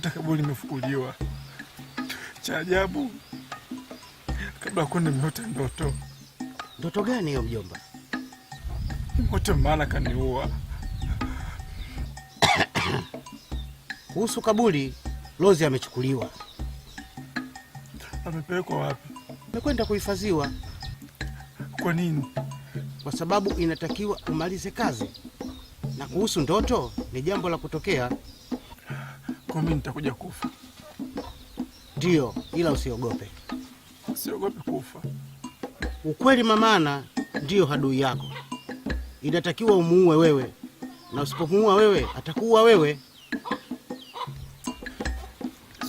nakuta kaburi limefukuliwa. Cha ajabu, kabla kwenda nimeota ndoto. Ndoto gani hiyo mjomba? Nimeota maana kaniua. Kuhusu kaburi, Lozi amechukuliwa. Amepelekwa wapi? Amekwenda kuhifadhiwa. Kwa nini? Kwa sababu inatakiwa umalize kazi. Na kuhusu ndoto, ni jambo la kutokea. Kwa mimi nitakuja kufa? Ndio, ila usiogope. Usiogope kufa? Ukweli Mamana ndio adui yako. Inatakiwa umuue wewe. Na usipomuua wewe, atakuua wewe.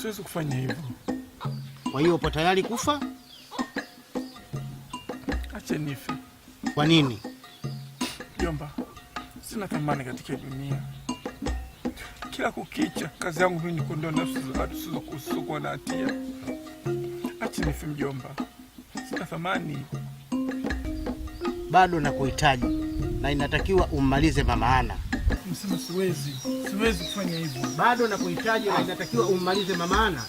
Siwezi kufanya hivyo. Kwa hiyo upo tayari kufa? Acha nife. Kwa nini? Mjomba, sina thamani katika dunia. Kila kukicha kazi yangu mimi ni kuondoa nafsi za watu zisizokuwa na hatia. Acha nife mjomba. Sina thamani. Bado nakuhitaji na inatakiwa ummalize Mama Ana. Msema siwezi kufanya hivyo. Bado nakuhitaji na inatakiwa ummalize Mama Ana.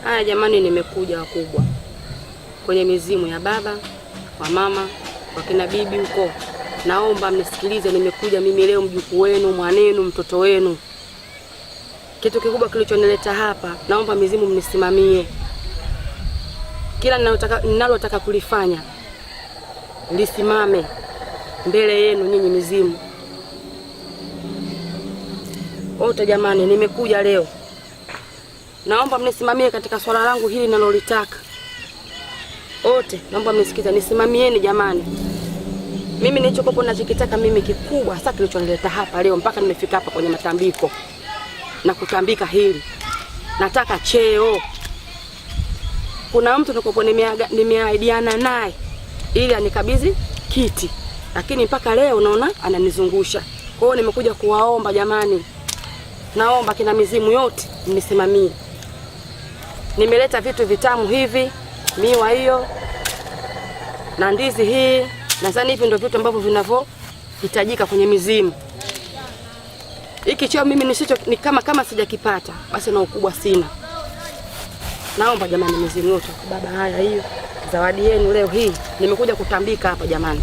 Haya jamani, nimekuja wakubwa kwenye mizimu ya baba, wa mama, wa kina bibi huko. Naomba mnisikilize, nimekuja mimi leo mjukuu wenu, mwanenu, mtoto wenu. Kitu kikubwa kilichonileta hapa, naomba mizimu mnisimamie. Kila ninalotaka kulifanya lisimame mbele yenu nyinyi mizimu. wote jamani, nimekuja leo. Naomba mnisimamie katika swala langu hili ninalolitaka. Wote naomba mnisikize, nisimamieni jamani. Mimi nilichokopo nachokitaka mimi kikubwa hasa kilichonileta hapa leo mpaka nimefika hapa kwenye matambiko na kutambika hili. Nataka cheo. Kuna mtu nikopo nimeahidiana naye ili anikabidhi kiti. Lakini mpaka leo naona ananizungusha. Kwa hiyo nimekuja kuwaomba jamani. Naomba kina mizimu yote mnisimamie. Nimeleta vitu vitamu hivi, miwa hiyo na ndizi hii. Nadhani hivi ndio vitu ambavyo vinavyohitajika kwenye mizimu. Hiki cheo mimi nisicho ni kama sijakipata, basi na ukubwa sina. Naomba jamani mizimu yote baba, haya hiyo zawadi yenu leo hii. Nimekuja kutambika hapa jamani.